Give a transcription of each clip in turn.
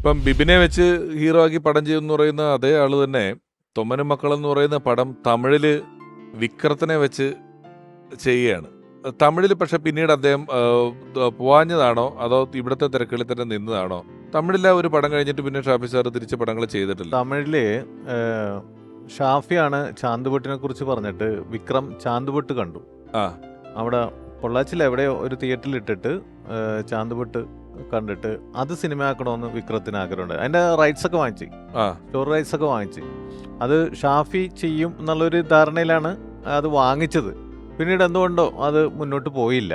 ഇപ്പം ബിബിനെ വെച്ച് ഹീറോ ആക്കി പടം ചെയ്യുമെന്ന് പറയുന്ന അതേ ആള് തന്നെ തൊമ്മനും മക്കളെന്ന് പറയുന്ന പടം തമിഴില് വിക്രത്തിനെ വെച്ച് ചെയ്യുകയാണ്. തമിഴിൽ പക്ഷെ പിന്നീട് അദ്ദേഹം പോവാഞ്ഞതാണോ അതോ ഇവിടുത്തെ തിരക്കുകളിൽ തന്നെ നിന്നതാണോ? തമിഴിലെ ഒരു പടം കഴിഞ്ഞിട്ട് പിന്നെ ഷാഫി സാർ തിരിച്ച് പടങ്ങൾ ചെയ്തിട്ടില്ല. തമിഴില് ഷാഫിയാണ് ചാന്തുപൊട്ടിനെ കുറിച്ച് പറഞ്ഞിട്ട് വിക്രം ചാന്തുപൊട്ട് കണ്ടു. ആ അവിടെ പൊള്ളാച്ചിൽ എവിടെയോ ഒരു തിയേറ്ററിൽ ഇട്ടിട്ട് ചാന്തുപൊട്ട് കണ്ടിട്ട് അത് സിനിമയാക്കണമെന്ന് വിക്രത്തിന് ആഗ്രഹമുണ്ട്. അതിന്റെ റൈറ്റ്സ് ഒക്കെ വാങ്ങിച്ചു, സ്റ്റോറി റൈറ്റ്സ് ഒക്കെ വാങ്ങിച്ചു. അത് ഷാഫി ചെയ്യും എന്നുള്ളൊരു ധാരണയിലാണ് അത് വാങ്ങിച്ചത്. പിന്നീട് എന്തുകൊണ്ടോ അത് മുന്നോട്ട് പോയില്ല.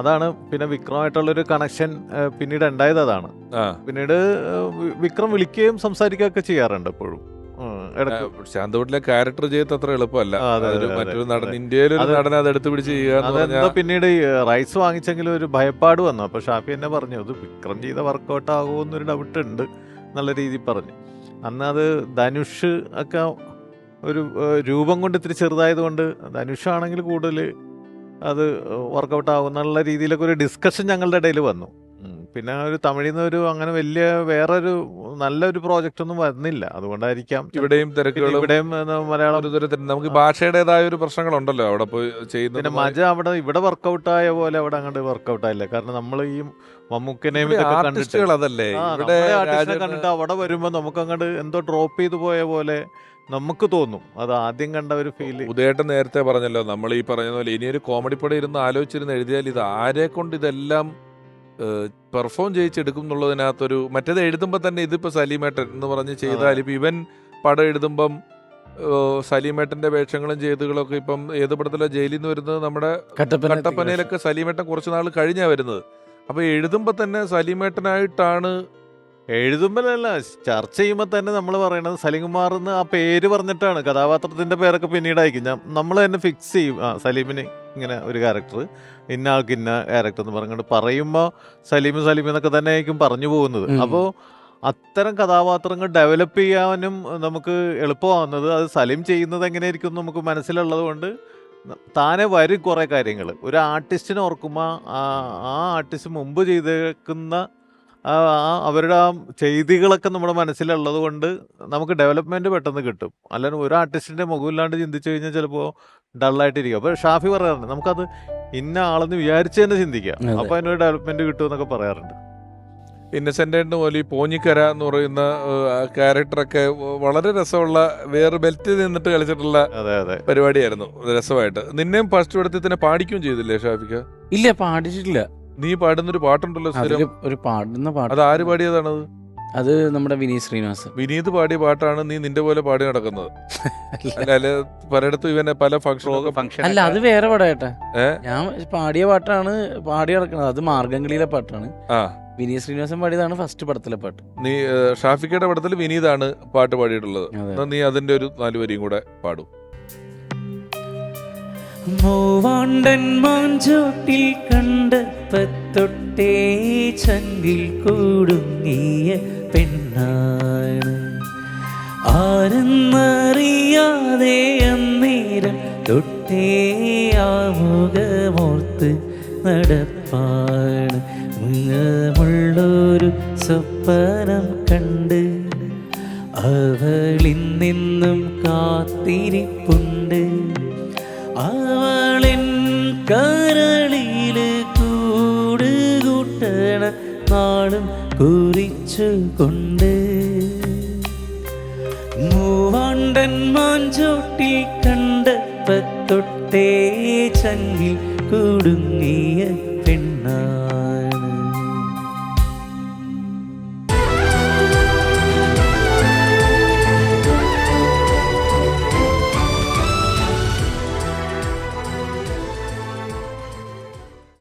അതാണ് പിന്നെ വിക്രമായിട്ടുള്ളൊരു കണക്ഷൻ പിന്നീട് ഉണ്ടായത്. അതാണ് പിന്നീട് വിക്രം വിളിക്കുകയും സംസാരിക്കുകയൊക്കെ ചെയ്യാറുണ്ട് എപ്പോഴും. ശാന്തവട്ടിലെ ക്യാരക്ടർ ചെയ്ത് അത്ര എളുപ്പമല്ല. മറ്റൊരു നടൻ, ഇന്ത്യയിലെ ഒരു നടനെ അത് എടുത്ത് പിടിച്ച് ചെയ്യുക. പിന്നീട് റൈറ്റ്സ് വാങ്ങിച്ചെങ്കിലും ഒരു ഭയപ്പാട് വന്നു. അപ്പൊ ഷാഫി എന്നെ പറഞ്ഞു അത് വിക്രം ചെയ്ത വർക്കൗട്ട് ആകുമെന്നൊരു ഡൗട്ട് ഉണ്ട് എന്നുള്ള രീതിയിൽ പറഞ്ഞു. അന്ന് അത് ധനുഷ് ഒക്കെ ഒരു രൂപം കൊണ്ട് ഇത്തിരി ചെറുതായതുകൊണ്ട് ധനുഷാണെങ്കിൽ കൂടുതൽ അത് വർക്കൗട്ട് ആകും എന്നുള്ള രീതിയിലൊക്കെ ഒരു ഡിസ്കഷൻ ഞങ്ങളുടെ ഇടയിൽ വന്നു. പിന്നെ ഒരു തമിഴിൽ നിന്ന് ഒരു അങ്ങനെ വലിയ വേറൊരു നല്ലൊരു പ്രോജക്റ്റ് ഒന്നും വരുന്നില്ല. അതുകൊണ്ടായിരിക്കാം ഇവിടെയും തിരക്കുകളും ഇവിടെയും മലയാളം നമുക്ക് ഭാഷയുടേതായ ഒരു പ്രശ്നങ്ങളുണ്ടല്ലോ അവിടെ പോയി ചെയ്യുന്നത്. പിന്നെ മജ അവിടെ ഇവിടെ വർക്കൗട്ട് ആയ പോലെ അവിടെ അങ്ങോട്ട് വർക്കൗട്ട് ആയില്ല. കാരണം നമ്മൾ ഈ മമ്മൂക്കനെയും ഇതൊക്കെ കണ്ടിട്ട് കണ്ടിട്ട് അവിടെ വരുമ്പോൾ നമുക്ക് അങ്ങോട്ട് എന്തോ ഡ്രോപ്പ് ചെയ്തു പോയ പോലെ നമുക്ക് തോന്നും. അത് ആദ്യം കണ്ട ഒരു ഫീൽ. ഉദയേട്ടൻ നേരത്തെ പറഞ്ഞല്ലോ, നമ്മൾ ഈ പറഞ്ഞ പോലെ ഇനിയൊരു കോമഡി പടം ഇരുന്ന് ആലോചിച്ചിരുന്ന് എഴുതിയാൽ ഇത് ആരെ കൊണ്ട് ഇതെല്ലാം പെർഫോം ചെയ്യിച്ചെടുക്കും എന്നുള്ളതിനകത്തൊരു മറ്റേത് എഴുതുമ്പോൾ തന്നെ ഇതിപ്പോൾ സലീമേട്ടൻ എന്ന് പറഞ്ഞ് ചെയ്താൽ ഇപ്പം ഇവൻ പടം എഴുതുമ്പം സലീമേട്ടന്റെ വേഷങ്ങളും ചെയ്തുകളൊക്കെ ഇപ്പം ഏത് പടത്തിലാണ് ജയിലിൽ നിന്ന് വരുന്നത്, നമ്മുടെ കട്ടപ്പനയിലൊക്കെ സലീമേട്ടൻ കുറച്ച് നാൾ കഴിഞ്ഞാണ് വരുന്നത്. അപ്പോൾ എഴുതുമ്പോൾ തന്നെ സലീമേട്ടനായിട്ടാണ് എഴുതുമ്പോഴല്ല, ചർച്ച ചെയ്യുമ്പോൾ തന്നെ നമ്മൾ പറയണത് സലീംകുമാർ എന്ന് ആ പേര് പറഞ്ഞിട്ടാണ്. കഥാപാത്രത്തിന്റെ പേരൊക്കെ പിന്നീടായിരിക്കും നമ്മൾ തന്നെ ഫിക്സ് ചെയ്യും. സലീമിന് ഇങ്ങനെ ഒരു ക്യാരക്ടർ, ഇന്ന ആൾക്ക് ഇന്ന ക്യാരക്ടർ എന്ന് പറഞ്ഞിട്ട് പറയുമ്പോൾ സലീം എന്നൊക്കെ തന്നെ ആയിരിക്കും പറഞ്ഞു പോകുന്നത്. അപ്പോൾ അത്തരം കഥാപാത്രങ്ങൾ ഡെവലപ്പ് ചെയ്യാനും നമുക്ക് എളുപ്പമാകുന്നത് അത് സലീം ചെയ്യുന്നത് എങ്ങനെയായിരിക്കും നമുക്ക് മനസ്സിലുള്ളത് കൊണ്ട് താനെ വരും കുറേ കാര്യങ്ങൾ. ഒരു ആർട്ടിസ്റ്റിനെ ഓർക്കുമ്പോൾ ആ ആർട്ടിസ്റ്റ് മുമ്പ് ചെയ്തേക്കുന്ന അവരുടെ ആ ചെയ്തികളൊക്കെ നമ്മുടെ മനസ്സിലുള്ളത് കൊണ്ട് നമുക്ക് ഡെവലപ്മെന്റ് പെട്ടെന്ന് കിട്ടും. അല്ലാതെ ഒരു ആർട്ടിസ്റ്റിന്റെ മുഖമില്ലാണ്ട് ചിന്തിച്ചു കഴിഞ്ഞാൽ ചിലപ്പോൾ ഡള്ളായിട്ടിരിക്കും. അപ്പോൾ ഷാഫി പറയാറുണ്ട് നമുക്കത് ഇന്ന ആളെന്ന് വിചാരിച്ച് തന്നെ ചിന്തിക്കാം, അപ്പൊ അതിനൊരു ഡെവലപ്മെന്റ് കിട്ടും എന്നൊക്കെ പറയാറുണ്ട്. ഇന്നസെന്റ് പോലെ ഈ പോഞ്ഞിക്കര എന്ന് പറയുന്ന ക്യാരക്ടറൊക്കെ വളരെ രസമുള്ള വേറെ ബെൽറ്റിൽ നിന്നിട്ട് കളിച്ചിട്ടുള്ള പരിപാടിയായിരുന്നു. രസമായിട്ട് നിന്നെയും ഫസ്റ്റ് പടത്തിൽ തന്നെ പാടിക്കുകയും ചെയ്തില്ലേ ഷാഫിക്ക? ഇല്ല, പാടിച്ചിട്ടില്ല. നീ പാടുന്നൊരു പാട്ടുണ്ടല്ലോ, ഒരു പാടുന്ന പാട്ട്. അത് ആര് പാടിയതാണത്? അത് നമ്മുടെ വിനീത് ശ്രീനിവാസൻ. വിനീത് പാടിയ പാട്ടാണ് നീ നിന്റെ പോലെ പാടി നടക്കുന്നത്? അല്ല പലയിടത്തും ഇവനെ പല ഫംഗ്ഷൻ. അല്ല, അത് വേറെ പാടായിട്ടാ. ഞാൻ പാടിയ പാട്ടാണ് പാടി നടക്കുന്നത്. അത് മാർഗംകളിയിലെ പാട്ടാണ്. വിനീത് ശ്രീനിവാസൻ പാടിയതാണ് ഫസ്റ്റ് പടത്തിലെ പാട്ട്. നീ ഷാഫിക്കയുടെ പടത്തിൽ വിനീതാണ് പാട്ട് പാടിയിട്ടുള്ളത്. നീ അതിന്റെ ഒരു 4 വരിയും കൂടെ പാടും. മൂവാണ്ടൻ മാഞ്ചോട്ടിൽ കണ്ടപ്പത്തൊട്ടേ ചങ്കിൽ കൂടുങ്ങിയ പെണ്ണാണ്. ആരെന്നറിയാതെ അന്നേരം തൊട്ടേ ആമുഖമോർത്ത് നടപ്പാണ്. മുള്ളൊരു സ്വപ്നം കണ്ട് അവളിൽ നിന്നും കാത്തിരിപ്പുണ്ട്. അവളിൻ കരളില് കൂടുകൂട്ടണ നാളും കുറിച്ചു കൊണ്ട്. മൂവാണ്ടൻ മാഞ്ചോട്ടിൽ കണ്ടപ്പത്തൊട്ടേ ചങ്കിൽ കൂടുങ്ങിയ